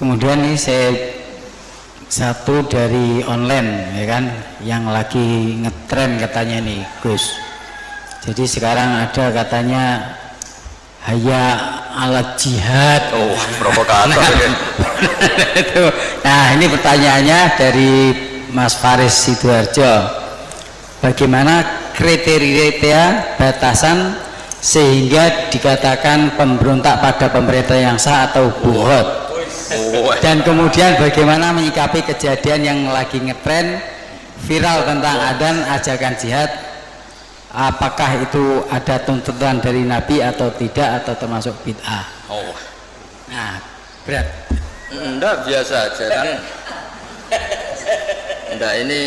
Kemudian ini saya satu dari online ya kan, yang lagi ngetren katanya nih Gus. Jadi sekarang ada katanya haya ala jihad. Oh, provokator ya. Nah ini pertanyaannya dari Mas Faris Sidoarjo. Bagaimana kriteria batasan sehingga dikatakan pemberontak pada pemerintah yang sah atau buhot? Dan kemudian bagaimana menyikapi kejadian yang lagi ngetren viral tentang adzan ajakan jihad? Apakah itu ada tuntutan dari Nabi atau tidak, atau termasuk bid'ah? Oh. Nah, berat. Enggak, biasa aja kan. Enggak, ini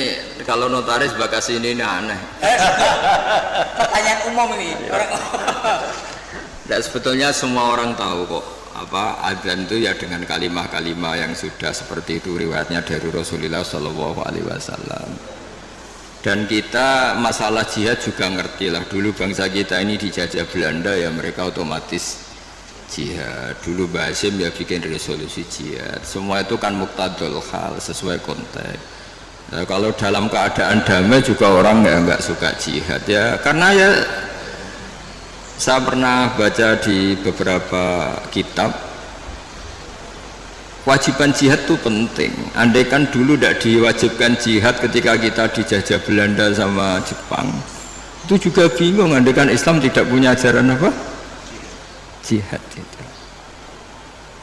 kalau notaris bakas ini aneh. Pertanyaan umum ini. Enggak, sebetulnya semua orang tahu kok apa adzan itu ya dengan kalimah-kalimah yang sudah seperti itu riwayatnya dari Rasulullah Shallallahu Alaihi Wasallam. Dan kita masalah jihad juga ngerti lah, dulu bangsa kita ini dijajah Belanda ya mereka otomatis jihad. Dulu Mbah Hasyim ya bikin resolusi jihad. Semua itu kan muqtadul hal, sesuai konteks. Nah, kalau dalam keadaan damai juga orang nggak suka jihad ya, karena ya saya pernah baca di beberapa kitab kewajiban jihad itu penting. Andai kan dulu tidak diwajibkan jihad ketika kita dijajah Belanda sama Jepang, itu juga bingung. Andai kan Islam tidak punya ajaran apa? Jihad itu.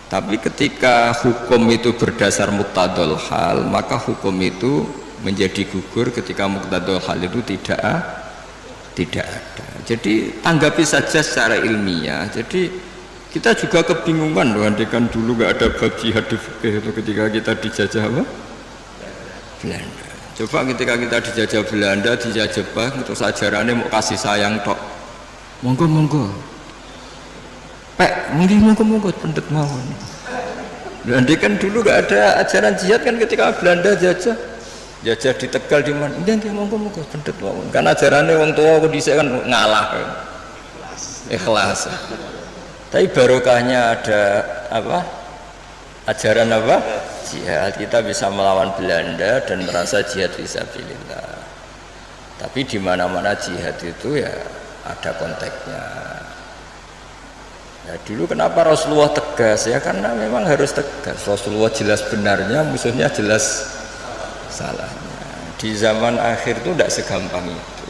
Tapi ketika hukum itu berdasar muqtadul hal, maka hukum itu menjadi gugur ketika muqtadul hal itu tidak ada. Jadi tanggapi saja secara ilmiah. Jadi kita juga kebingungan loh, andai kan dulu nggak ada bab jihad di fikih itu ketika kita dijajah apa? Belanda. Coba ketika kita dijajah Belanda, dijajah Jepang, terus ajarannya mau kasih sayang tok. Monggo. Monggo pendet mawon. Andai kan dulu nggak ada ajaran jihad kan ketika Belanda jajah di Tegal di mana? Dia monggo pendet mawon. Kan ajarannya wong tua aku dhisik kan ngalah. Ikhlas. Tapi barokahnya ada apa? Ajaran apa? Jihad. Kita bisa melawan Belanda dan merasa jihad fisabilillah. Tapi di mana-mana jihad itu ya ada konteksnya. Ya dulu kenapa Rasulullah tegas ya, karena memang harus tegas. Rasulullah jelas benarnya, musuhnya jelas salahnya. Di zaman akhir itu tidak segampang itu.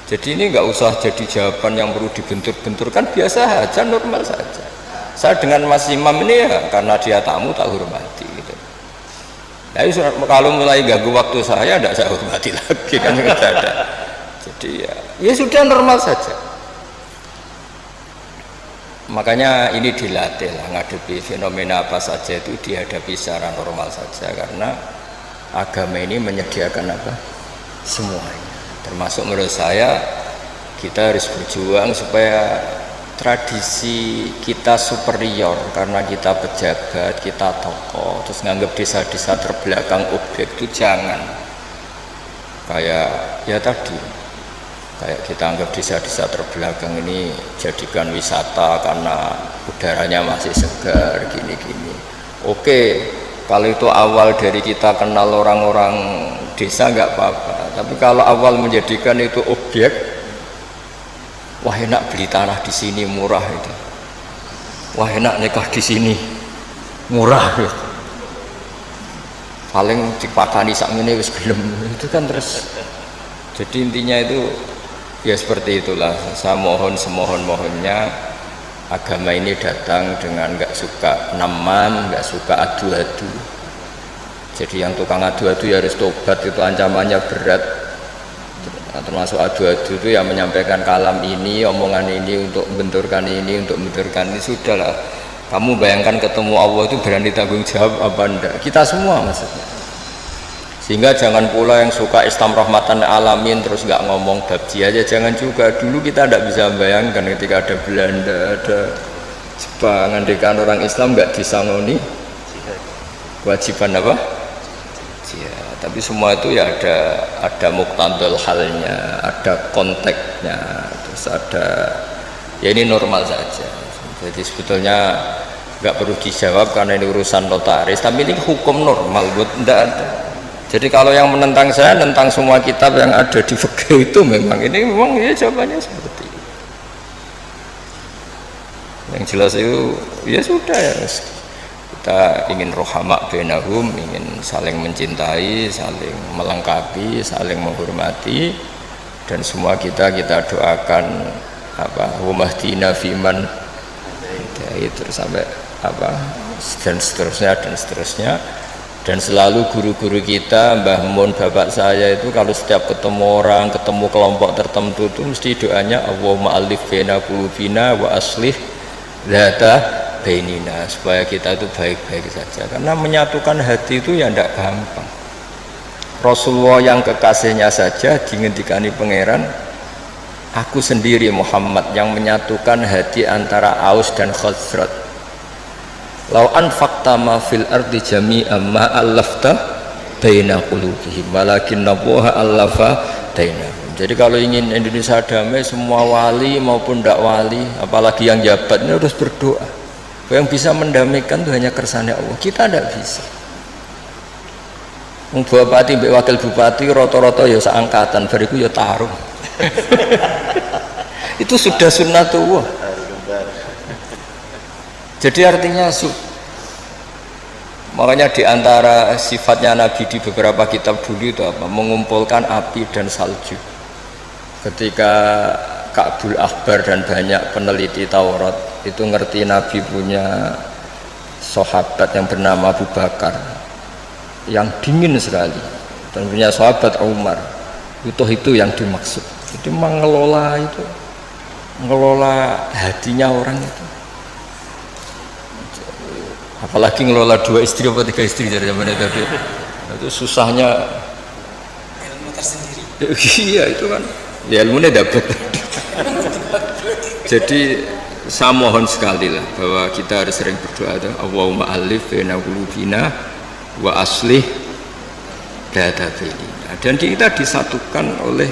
Jadi ini nggak usah jadi jawaban yang perlu dibentur-bentur, kan biasa aja, normal saja. Saya dengan Mas Imam ini ya karena dia tamu tak hormati gitu. Jadi kalau mulai ganggu waktu saya tidak saya hormati lagi kan nggak ada. Jadi ya sudah normal saja. Makanya ini dilatih lah, ngadepi fenomena apa saja itu dihadapi secara normal saja, karena agama ini menyediakan apa? Semuanya. Termasuk menurut saya kita harus berjuang supaya tradisi kita superior, karena kita pejabat, kita tokoh, terus nganggap desa-desa terbelakang objek itu jangan. Kayak ya tadi, kayak kita anggap desa-desa terbelakang ini jadikan wisata karena udaranya masih segar gini-gini. Oke, kalau itu awal dari kita kenal orang-orang desa nggak apa-apa. Tapi kalau awal menjadikan itu objek, wah enak beli tanah di sini murah itu, wah enak nikah di sini murah gitu. Paling dipakani sakmene wis gelem itu kan terus. Jadi intinya itu ya seperti itulah. Saya mohon semohon-mohonnya agama ini datang dengan nggak suka namam, nggak suka adu-adu. Jadi yang tukang adu-adu ya harus tobat, itu ancamannya berat. Nah, termasuk adu-adu itu yang menyampaikan kalam ini, omongan ini untuk membenturkan ini, untuk membenturkan ini, sudahlah. Kamu bayangkan ketemu Allah itu berani tanggung jawab apa enggak? Kita semua maksudnya. Sehingga jangan pula yang suka Islam rahmatan alamin terus nggak ngomong babji aja, jangan juga. Dulu kita tidak bisa bayangkan ketika ada Belanda, ada Jepang, andekan orang Islam nggak disangoni kewajiban apa? Ya, tapi semua itu ya ada muqtadul halnya, ada konteksnya, terus ada ya ini normal saja. Jadi sebetulnya nggak perlu dijawab karena ini urusan notaris, tapi ini hukum normal buat tidak ada. Jadi kalau yang menentang saya tentang semua kitab yang ada di fikih itu memang ini memang ya jawabannya seperti itu. Yang jelas itu ya sudah ya, kita ingin rohama bainahum, ingin saling mencintai, saling melengkapi, saling menghormati, dan semua kita doakan apa wamahdina fiman terus sampai apa dan seterusnya. Dan selalu guru-guru kita, Mbah Mun, bapak saya itu kalau setiap ketemu orang, ketemu kelompok tertentu itu mesti doanya Allahumma alif baina qulubina wa aslih dzata bainina, supaya kita itu baik-baik saja, karena menyatukan hati itu ya tidak gampang. Rasulullah yang kekasihnya saja dingendikani pangeran, aku sendiri Muhammad yang menyatukan hati antara Aus dan Khazraj. Lau anfaqta ma fil ardi jami'an ma allafta baina qulubihim walakinna Allaha allafa bainahum. Jadi kalau ingin Indonesia damai, semua wali maupun tidak wali, apalagi yang jabat ini harus berdoa. Yang bisa mendamaikan itu hanya kersane Allah. Kita tidak bisa. Bupati, wakil bupati, roto-roto ya seangkatan, bariku ya tarung. Itu sudah sunnatullah. Jadi artinya makanya diantara sifatnya Nabi di beberapa kitab dulu itu apa? Mengumpulkan api dan salju. Ketika Ka'bul Akhbar dan banyak peneliti Taurat itu ngerti Nabi punya sahabat yang bernama Abu Bakar yang dingin sekali, dan punya sahabat Umar, itu yang dimaksud. Jadi mengelola hatinya orang itu. Apalagi ngelola 2 istri atau 3 istri dari zaman itu, itu susahnya ilmu tersendiri. Iya itu kan ya, ilmunya dapat. Jadi saya mohon sekali lah bahwa kita harus sering berdoa, Allahumma alif baina qulubina wa aslih dzata bainina, dan kita disatukan oleh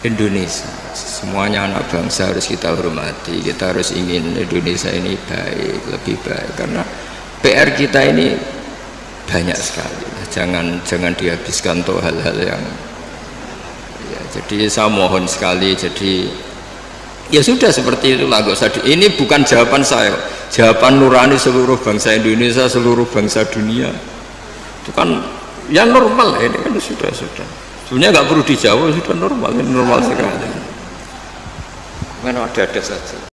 Indonesia. Semuanya anak bangsa harus kita hormati, kita harus ingin Indonesia ini baik, lebih baik, karena PR kita ini banyak sekali. Jangan dihabiskan untuk hal-hal yang ya, jadi saya mohon sekali, jadi ya sudah seperti itulah, gak usah ini bukan jawaban saya, jawaban nurani seluruh bangsa Indonesia, seluruh bangsa dunia. Itu kan ya normal, ini kan sudah sebenarnya nggak perlu dijawab, sudah normal, ini normal sekali. Mana ada saja.